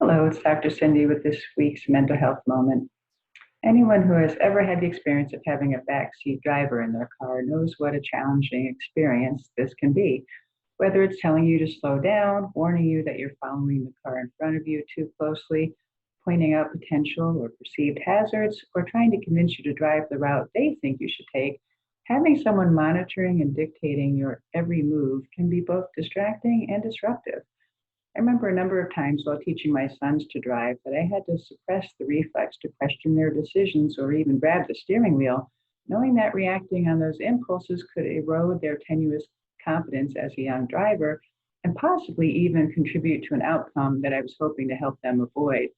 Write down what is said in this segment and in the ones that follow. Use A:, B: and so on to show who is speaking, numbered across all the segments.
A: Hello, it's Dr. Cindy with this week's mental health moment. Anyone who has ever had the experience of having a backseat driver in their car knows what a challenging experience this can be. Whether it's telling you to slow down, warning you that you're following the car in front of you too closely, pointing out potential or perceived hazards, or trying to convince you to drive the route they think you should take, having someone monitoring and dictating your every move can be both distracting and disruptive. I remember a number of times while teaching my sons to drive that I had to suppress the reflex to question their decisions or even grab the steering wheel, knowing that reacting on those impulses could erode their tenuous confidence as a young driver and possibly even contribute to an outcome that I was hoping to help them avoid.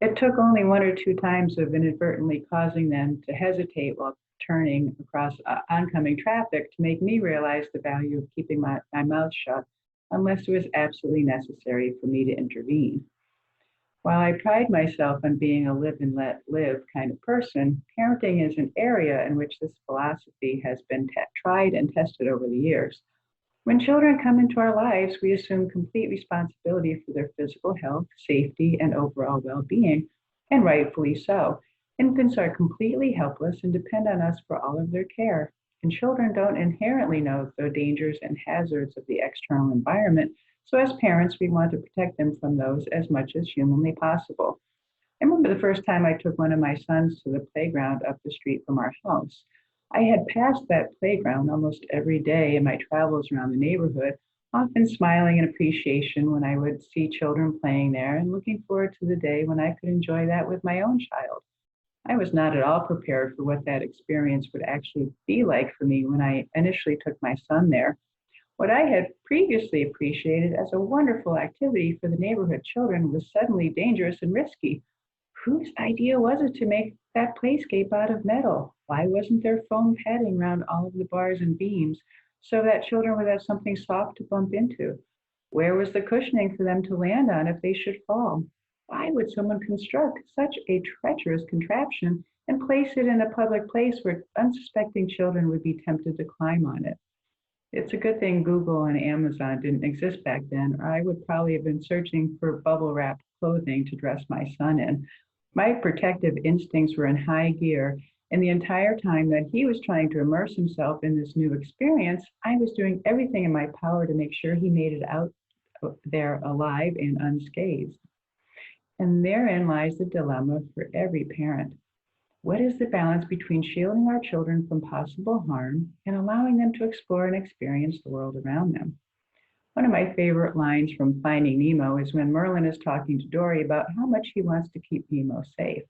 A: It took only one or two times of inadvertently causing them to hesitate while turning across oncoming traffic to make me realize the value of keeping my mouth shut unless it was absolutely necessary for me to intervene. While I pride myself on being a live and let live kind of person, parenting is an area in which this philosophy has been tried and tested over the years. When children come into our lives, we assume complete responsibility for their physical health, safety, and overall well being, and rightfully so. Infants are completely helpless and depend on us for all of their care. And children don't inherently know the dangers and hazards of the external environment. So, as parents, we want to protect them from those as much as humanly possible. I remember the first time I took one of my sons to the playground up the street from our house. I had passed that playground almost every day in my travels around the neighborhood, often smiling in appreciation when I would see children playing there and looking forward to the day when I could enjoy that with my own child. I was not at all prepared for what that experience would actually be like for me when I initially took my son there. What I had previously appreciated as a wonderful activity for the neighborhood children was suddenly dangerous and risky. Whose idea was it to make that playscape out of metal? Why wasn't there foam padding around all of the bars and beams so that children would have something soft to bump into? Where was the cushioning for them to land on if they should fall? Why would someone construct such a treacherous contraption and place it in a public place where unsuspecting children would be tempted to climb on it? It's a good thing Google and Amazon didn't exist back then, or I would probably have been searching for bubble wrap clothing to dress my son in. My protective instincts were in high gear, and the entire time that he was trying to immerse himself in this new experience, I was doing everything in my power to make sure he made it out there alive and unscathed. And therein lies the dilemma for every parent. What is the balance between shielding our children from possible harm and allowing them to explore and experience the world around them? One of my favorite lines from Finding Nemo is when Merlin is talking to Dory about how much he wants to keep Nemo safe.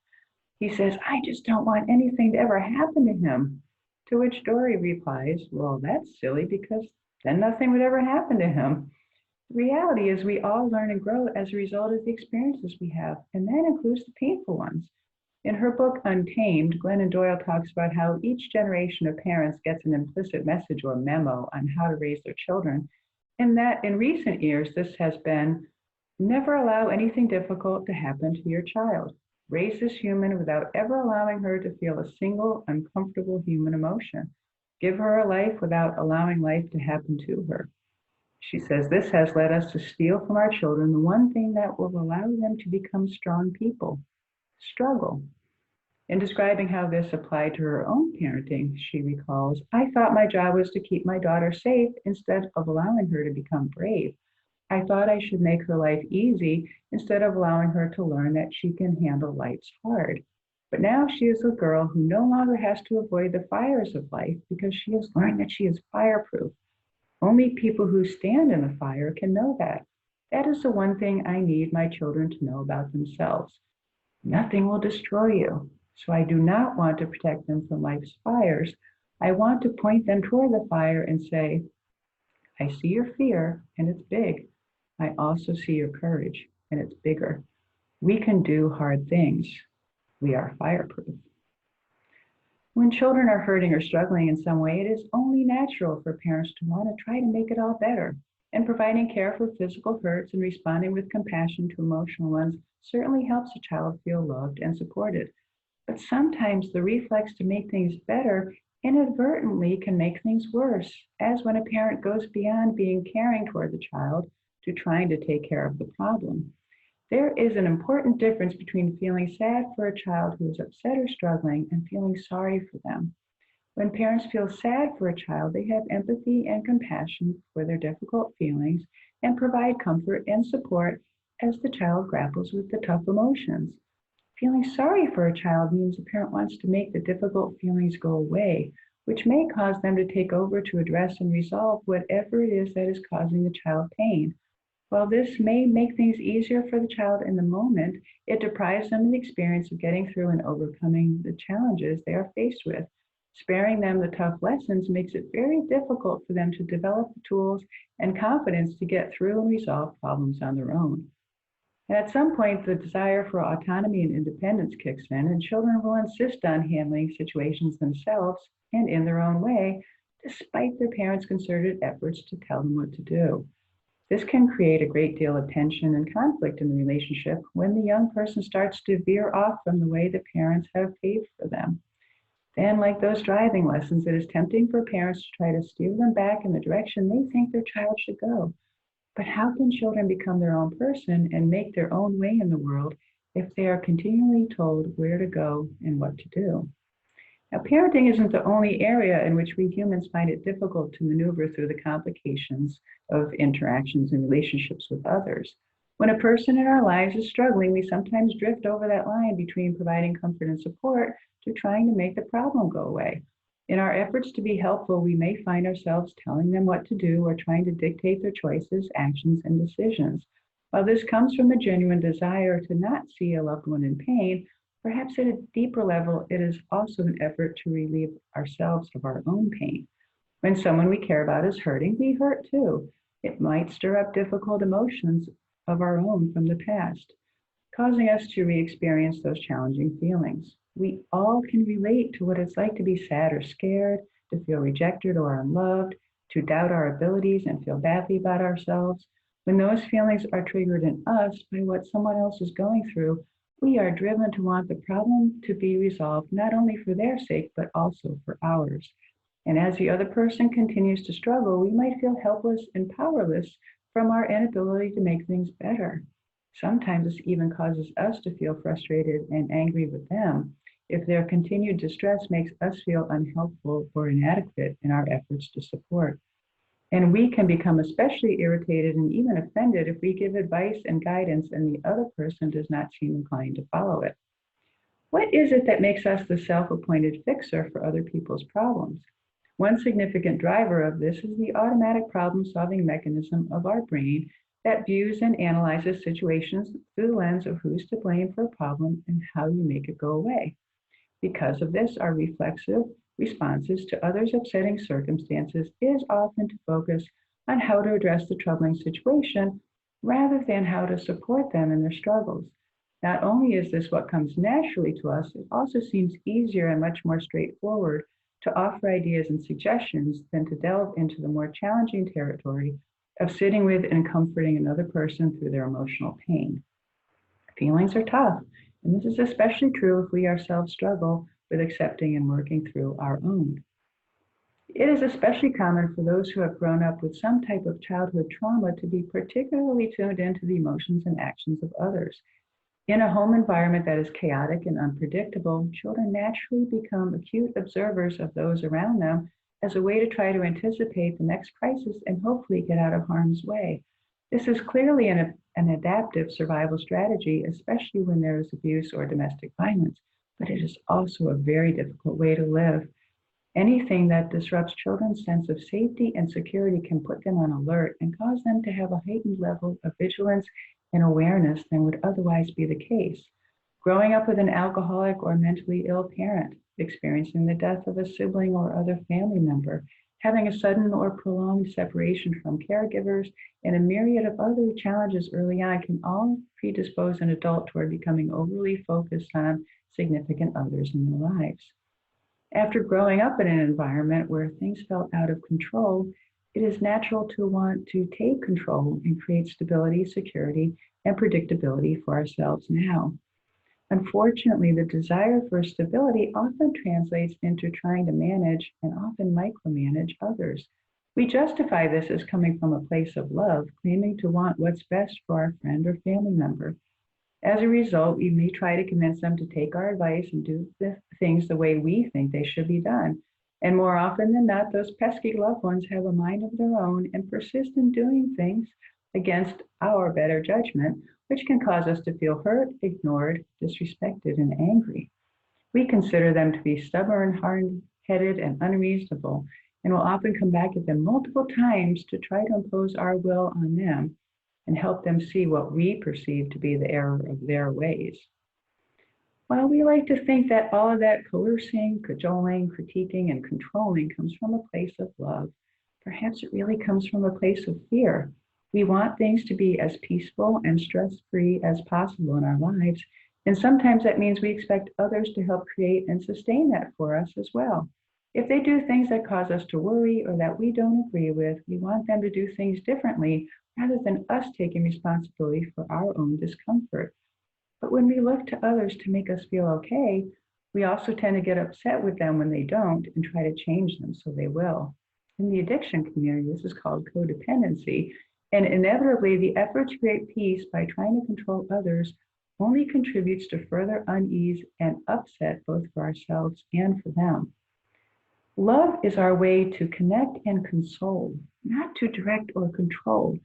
A: He says, "I just don't want anything to ever happen to him." To which Dory replies, "Well, that's silly because then nothing would ever happen to him." The reality is we all learn and grow as a result of the experiences we have, and that includes the painful ones. In her book Untamed, Glennon Doyle talks about how each generation of parents gets an implicit message or memo on how to raise their children, and that in recent years this has been never allow anything difficult to happen to your child. Raise this human without ever allowing her to feel a single uncomfortable human emotion. Give her a life without allowing life to happen to her. She says this has led us to steal from our children the one thing that will allow them to become strong people: struggle. In describing how this applied to her own parenting, she recalls, "I thought my job was to keep my daughter safe instead of allowing her to become brave. I thought I should make her life easy instead of allowing her to learn that she can handle life's hard. But now she is a girl who no longer has to avoid the fires of life because she has learned that she is fireproof. Only people who stand in the fire can know that. That is the one thing I need my children to know about themselves. Nothing will destroy you. So I do not want to protect them from life's fires. I want to point them toward the fire and say, I see your fear and it's big. I also see your courage and it's bigger. We can do hard things. We are fireproof." When children are hurting or struggling in some way, it is only natural for parents to want to try to make it all better. And providing care for physical hurts and responding with compassion to emotional ones certainly helps a child feel loved and supported. But sometimes the reflex to make things better inadvertently can make things worse, as when a parent goes beyond being caring toward the child to trying to take care of the problem. There is an important difference between feeling sad for a child who is upset or struggling and feeling sorry for them. When parents feel sad for a child, they have empathy and compassion for their difficult feelings and provide comfort and support as the child grapples with the tough emotions. Feeling sorry for a child means a parent wants to make the difficult feelings go away, which may cause them to take over to address and resolve whatever it is that is causing the child pain. While this may make things easier for the child in the moment, it deprives them of the experience of getting through and overcoming the challenges they are faced with. Sparing them the tough lessons makes it very difficult for them to develop the tools and confidence to get through and resolve problems on their own. And at some point, the desire for autonomy and independence kicks in, and children will insist on handling situations themselves and in their own way, despite their parents' concerted efforts to tell them what to do. This can create a great deal of tension and conflict in the relationship when the young person starts to veer off from the way the parents have paved for them. Then, like those driving lessons, it is tempting for parents to try to steer them back in the direction they think their child should go. But how can children become their own person and make their own way in the world if they are continually told where to go and what to do? Now, parenting isn't the only area in which we humans find it difficult to maneuver through the complications of interactions and relationships with others. When a person in our lives is struggling, we sometimes drift over that line between providing comfort and support to trying to make the problem go away. In our efforts to be helpful, we may find ourselves telling them what to do or trying to dictate their choices, actions, and decisions. While this comes from a genuine desire to not see a loved one in pain, perhaps at a deeper level, it is also an effort to relieve ourselves of our own pain. When someone we care about is hurting, we hurt too. It might stir up difficult emotions of our own from the past, causing us to re-experience those challenging feelings. We all can relate to what it's like to be sad or scared, to feel rejected or unloved, to doubt our abilities and feel badly about ourselves. When those feelings are triggered in us by what someone else is going through, we are driven to want the problem to be resolved, not only for their sake, but also for ours. And as the other person continues to struggle, we might feel helpless and powerless from our inability to make things better. Sometimes this even causes us to feel frustrated and angry with them if their continued distress makes us feel unhelpful or inadequate in our efforts to support. And we can become especially irritated and even offended if we give advice and guidance and the other person does not seem inclined to follow it. What is it that makes us the self-appointed fixer for other people's problems? One significant driver of this is the automatic problem-solving mechanism of our brain that views and analyzes situations through the lens of who's to blame for a problem and how you make it go away. Because of this, our reflexive responses to others' upsetting circumstances is often to focus on how to address the troubling situation rather than how to support them in their struggles. Not only is this what comes naturally to us, it also seems easier and much more straightforward to offer ideas and suggestions than to delve into the more challenging territory of sitting with and comforting another person through their emotional pain. Feelings are tough, and this is especially true if we ourselves struggle with accepting and working through our own. It is especially common for those who have grown up with some type of childhood trauma to be particularly tuned into the emotions and actions of others. In a home environment that is chaotic and unpredictable, children naturally become acute observers of those around them as a way to try to anticipate the next crisis and hopefully get out of harm's way. This is clearly an adaptive survival strategy, especially when there is abuse or domestic violence, but it is also a very difficult way to live. Anything that disrupts children's sense of safety and security can put them on alert and cause them to have a heightened level of vigilance and awareness than would otherwise be the case. Growing up with an alcoholic or mentally ill parent, experiencing the death of a sibling or other family member, having a sudden or prolonged separation from caregivers, and a myriad of other challenges early on can all predispose an adult toward becoming overly focused on significant others in their lives. After growing up in an environment where things felt out of control, it is natural to want to take control and create stability, security, and predictability for ourselves now. Unfortunately, the desire for stability often translates into trying to manage and often micromanage others. We justify this as coming from a place of love, claiming to want what's best for our friend or family member. As a result, we may try to convince them to take our advice and do the things the way we think they should be done. And more often than not, those pesky loved ones have a mind of their own and persist in doing things against our better judgment, which can cause us to feel hurt, ignored, disrespected, and angry. We consider them to be stubborn, hard-headed, and unreasonable, and will often come back at them multiple times to try to impose our will on them and help them see what we perceive to be the error of their ways. While we like to think that all of that coercing, cajoling, critiquing, and controlling comes from a place of love, perhaps it really comes from a place of fear. We want things to be as peaceful and stress-free as possible in our lives, and sometimes that means we expect others to help create and sustain that for us as well. If they do things that cause us to worry or that we don't agree with, we want them to do things differently rather than us taking responsibility for our own discomfort. But when we look to others to make us feel okay, we also tend to get upset with them when they don't and try to change them so they will. In the addiction community, this is called codependency, and inevitably the effort to create peace by trying to control others only contributes to further unease and upset both for ourselves and for them. Love is our way to connect and console, not to direct or control.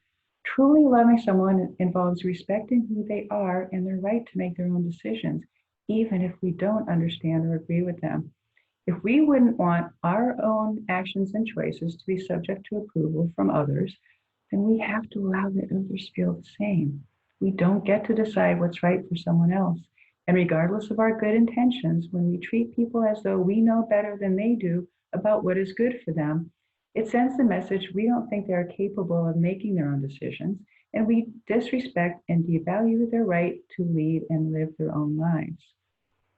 A: Truly loving someone involves respecting who they are and their right to make their own decisions, even if we don't understand or agree with them. If we wouldn't want our own actions and choices to be subject to approval from others, then we have to allow that others feel the same. We don't get to decide what's right for someone else. And regardless of our good intentions, when we treat people as though we know better than they do about what is good for them, it sends the message we don't think they are capable of making their own decisions, and we disrespect and devalue their right to lead and live their own lives.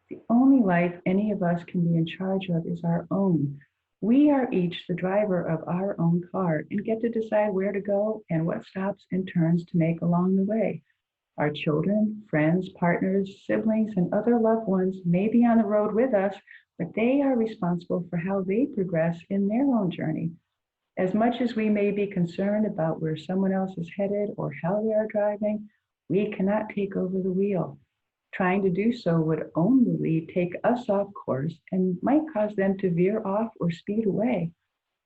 A: The only life any of us can be in charge of is our own. We are each the driver of our own car and get to decide where to go and what stops and turns to make along the way. Our children, friends, partners, siblings, and other loved ones may be on the road with us, but they are responsible for how they progress in their own journey. As much as we may be concerned about where someone else is headed or how they are driving, we cannot take over the wheel. Trying to do so would only take us off course and might cause them to veer off or speed away.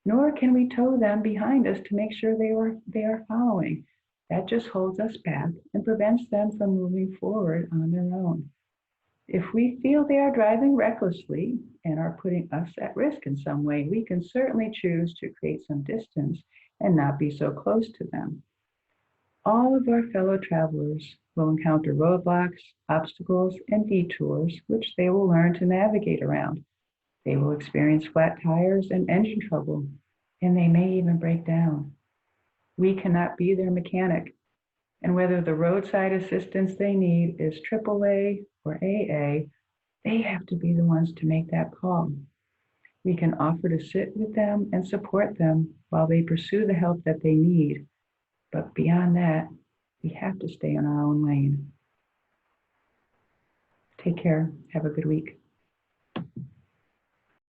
A: Nor can we tow them behind us to make sure they are following. That just holds us back and prevents them from moving forward on their own. If we feel they are driving recklessly and are putting us at risk in some way, we can certainly choose to create some distance and not be so close to them. All of our fellow travelers will encounter roadblocks, obstacles, and detours, which they will learn to navigate around. They will experience flat tires and engine trouble, and they may even break down. We cannot be their mechanic, and whether the roadside assistance they need is AAA or AA, they have to be the ones to make that call. We can offer to sit with them and support them while they pursue the help that they need. But beyond that, we have to stay in our own lane. Take care. Have a good week.